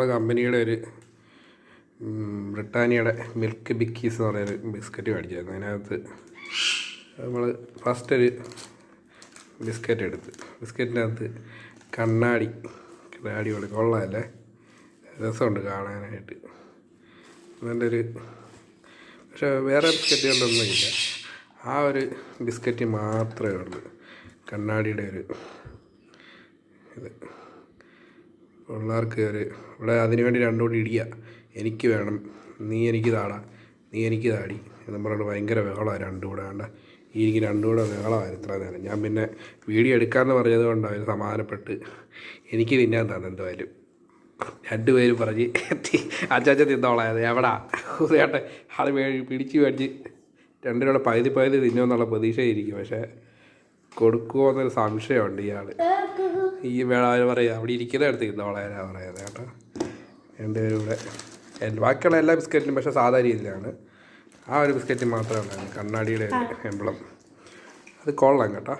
നമ്മൾ കമ്പനിയുടെ ഒരു ബ്രിട്ടാനിയയുടെ മിൽക്ക് ബിക്കീസ് എന്ന് പറയുന്നൊരു ബിസ്ക്കറ്റ് മേടിച്ചായിരുന്നു. അതിനകത്ത് നമ്മൾ ഫസ്റ്റ് ഒരു ബിസ്ക്കറ്റ് എടുത്ത് ബിസ്ക്കറ്റിനകത്ത് കണ്ണാടി പോലെ കൊള്ളാമല്ലേ, രസമുണ്ട് കാണാനായിട്ട്. നല്ല ഒരു പക്ഷേ വേറെ ബിസ്ക്കറ്റുകളിലൊന്നുമില്ല, ആ ഒരു ബിസ്ക്കറ്റ് മാത്രമേ ഉള്ളൂ കണ്ണാടിയുടെ ഒരു ഇത്. പിള്ളേർക്ക് ഒരു ഇവിടെ അതിനു വേണ്ടി രണ്ടുകൂടി ഇടിക്കുക, എനിക്ക് വേണം, നീ എനിക്ക് താടാ, നീ എനിക്ക് താടി എന്ന് പറഞ്ഞിട്ട് ഭയങ്കര ബഹളമാണ് രണ്ടും കൂടെ. വേണ്ട എനിക്ക് രണ്ടും കൂടെ ബഹളമായിരുന്നു ഇത്ര നേരം. ഞാൻ പിന്നെ വീഡിയോ എടുക്കാമെന്ന് പറഞ്ഞത് കൊണ്ട് അവർ സമാധാനപ്പെട്ട് എനിക്ക് തിന്നാൻ തന്നെ. എന്തായാലും രണ്ടുപേരും പറഞ്ഞ് അച്ചാച്ച തിന്നോളായത് എവിടാ ചേട്ടെ അത് പിടിച്ച് മേടിച്ച് രണ്ടിനോടെ പകുതി തിന്നുമെന്നുള്ള പ്രതീക്ഷയായിരിക്കും. പക്ഷേ കൊടുക്കുമോ എന്നൊരു സംശയമുണ്ട് ഇയാൾ. ഈ വേള പറയുക അവിടെ ഇരിക്കുന്ന അടുത്ത് തിന്നോളാനാ പറയുന്നത് കേട്ടോ. രണ്ടുപേരും കൂടെ ബാക്കിയുള്ള എല്ലാ ബിസ്ക്കറ്റിലും പക്ഷേ സാധാ രീതിയിലാണ്, ആ ഒരു ബിസ്ക്കറ്റ് മാത്രമേ ഉണ്ടായിരുന്നു കണ്ണാടിയുടെ എംബ്ലം. അത് കൊള്ളാം കേട്ടോ.